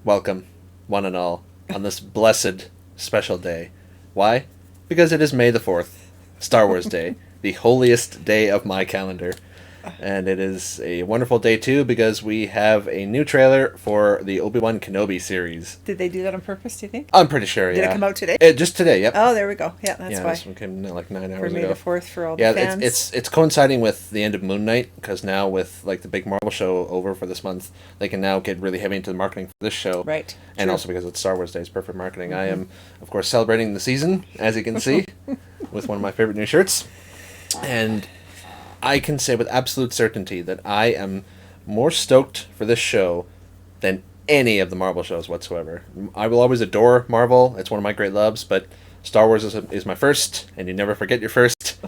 welcome, one and all, on this blessed, special day. Why? Because it is May the 4th, Star Wars Day, the holiest day of my calendar. And it is a wonderful day, too, because we have a new trailer for the Obi-Wan Kenobi series. Did they do that on purpose, do you think? I'm pretty sure, yeah. Did it come out today? Just today, yep. Oh, there we go. Yeah, that's why. This one came like 9 hours for May ago. the 4th for all the fans. Yeah, it's coinciding with the end of Moon Knight, because now with like the big Marvel show over for this month, they can now get really heavy into the marketing for this show. Right. And True. also because it's Star Wars Day, it's perfect marketing. I am, of course, celebrating the season, as you can see, with one of my favorite new shirts. And I can say with absolute certainty that I am more stoked for this show than any of the Marvel shows whatsoever. I will always adore Marvel. It's one of my great loves, but Star Wars is my first, and you never forget your first.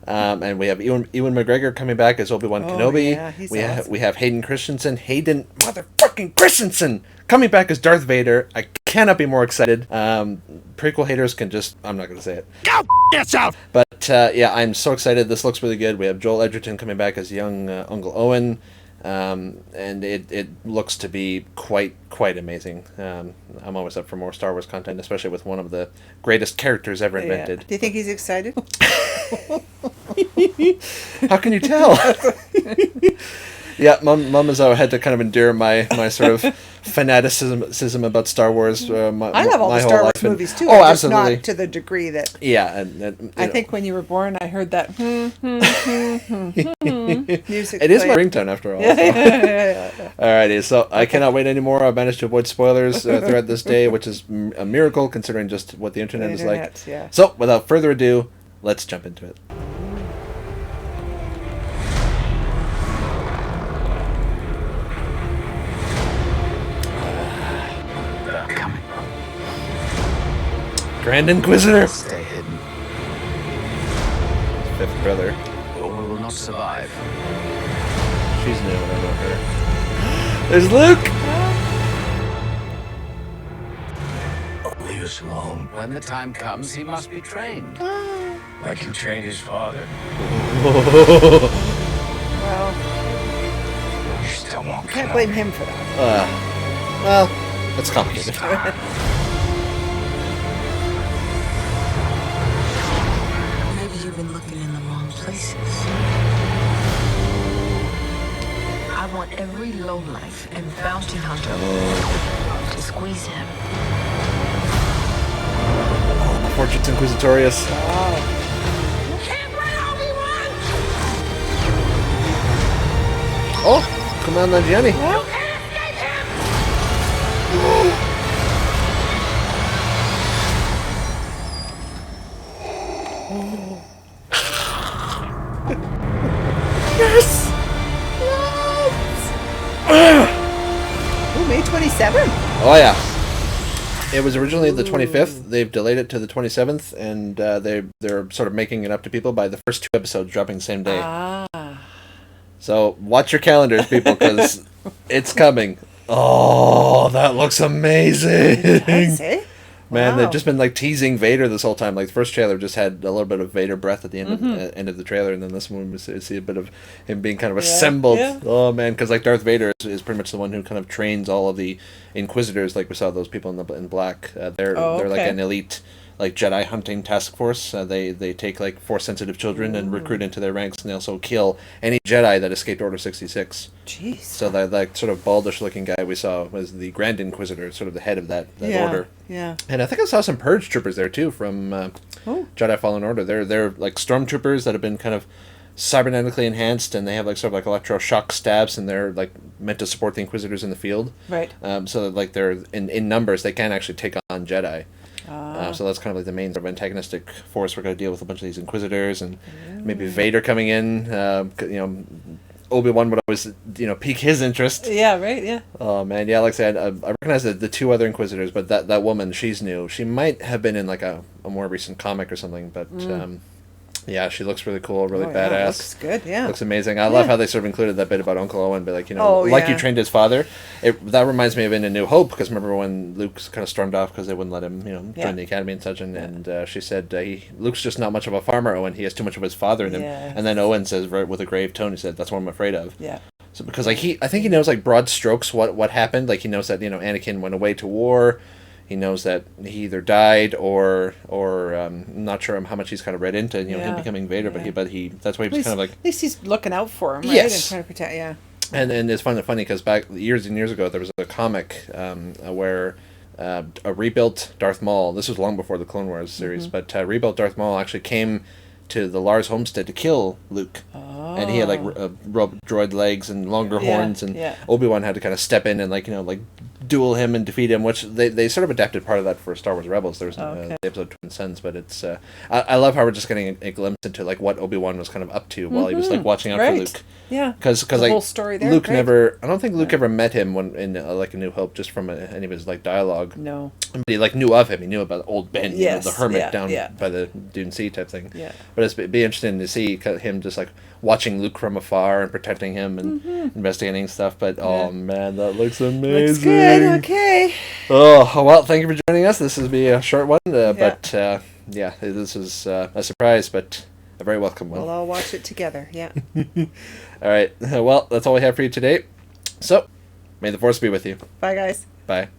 And we have Ewan McGregor coming back as Obi-Wan Kenobi. Yeah, he's awesome. We have Hayden motherfucking Christensen coming back as Darth Vader. I cannot be more excited. Prequel haters can just... I'm not going to say it. Go yourself! But yeah, I'm so excited. This looks really good. We have Joel Edgerton coming back as young Uncle Owen. And it looks to be quite amazing. I'm always up for more Star Wars content, especially with one of the greatest characters ever invented. Do you think he's excited? How can you tell? Yeah, Mum has had to kind of endure my sort of fanaticism about Star Wars. I love all the Star Wars movies too. Oh, just absolutely. Not to the degree that. Yeah, and I think when you were born, I heard that music. It is my ringtone after all. Yeah. Alrighty, so I cannot wait anymore. I've managed to avoid spoilers throughout this day, which is a miracle considering just what the internet is like. Yeah. So, without further ado, let's jump into it. Grand Inquisitor. Stay hidden, Fifth brother. or we will not survive. She's new, I don't know her. There's Luke! Leave us alone. When the time comes, he must be trained. Like he trained his father. Well, You still won't can't kill blame me. him for that. Well, it's complicated. Maybe you've been looking in the wrong places. I want every lowlife and bounty hunter to squeeze him. Fortune's Inquisitorius. Oh, come on, Nanjiani. Yes! Oh, May 27th. Oh, yeah. It was originally the 25th. They've delayed it to the 27th, and they're sort of making it up to people by the first 2 episodes dropping the same day. So watch your calendars, people, because it's coming. Oh, that looks amazing! Man, Wow. they've just been like teasing Vader this whole time. Like the first trailer just had a little bit of Vader breath at the end of the trailer, and then this one we see a bit of him being kind of assembled. Yeah. Oh man, because like Darth Vader is pretty much the one who kind of trains all of the Inquisitors. Like we saw those people in black. They're like an elite like Jedi hunting task force. They take like Force sensitive children and recruit into their ranks, and they also kill any Jedi that escaped Order 66. Jeez. So that sort of baldish looking guy we saw was the Grand Inquisitor, sort of the head of that order. Yeah. And I think I saw some Purge troopers there too from Jedi Fallen Order. They're like stormtroopers that have been kind of cybernetically enhanced, and they have like sort of like electroshock stabs, and they're like meant to support the Inquisitors in the field. Right. So that, like they're in numbers, they can actually take on Jedi. So that's kind of like the main sort of antagonistic force. We're going to deal with a bunch of these Inquisitors, and maybe Vader coming in. Obi-Wan would always, pique his interest. Yeah, right, yeah. Oh, man, yeah, like I said, I recognize the 2 other Inquisitors, but that woman, she's new. She might have been in, like, a more recent comic or something, but Yeah, she looks really cool, really badass. Yeah, looks good, yeah. Looks amazing. I love how they sort of included that bit about Uncle Owen, but like, you know, Oh, like yeah. you trained his father. That reminds me of in A New Hope, because remember when Luke kind of stormed off because they wouldn't let him, you know, Yeah. join the academy and such, and she said, Luke's just not much of a farmer, Owen. He has too much of his father in him. Yes. And then Owen says, right, with a grave tone, he said, that's what I'm afraid of. Yeah. So because like I think he knows like broad strokes what happened. Like he knows that Anakin went away to war. He knows that he either died or I'm not sure how much he's kind of read into him becoming Vader, but he that's why he was kind of like, at least he's looking out for him, right? Yes. And trying to protect. Yeah. And it's funny because back years and years ago there was a comic where a rebuilt Darth Maul. This was long before the Clone Wars series, but rebuilt Darth Maul actually came to the Lars homestead to kill Luke. And he had like droid legs and longer horns, and Obi-Wan had to kind of step in and like duel him and defeat him, which they sort of adapted part of that for Star Wars Rebels. There was the episode Twin Suns, but it's I love how we're just getting a glimpse into like what Obi-Wan was kind of up to while he was like watching out for Luke. Yeah, because the like whole story there, Luke right? I don't think Luke ever met him when in like A New Hope, just from any of his like dialogue. No, but he like knew of him. He knew about old Ben, the hermit down by the Dune Sea type thing. Yeah, but it'd be interesting to see him just like watching Luke from afar and protecting him and investigating stuff. But oh man, that looks amazing. Looks good. Okay. Oh well, thank you for joining us. This will be a short one, but this is a surprise, but a very welcome one. We'll all watch it together. Yeah. All right. Well, that's all we have for you today. So, may the Force be with you. Bye, guys. Bye.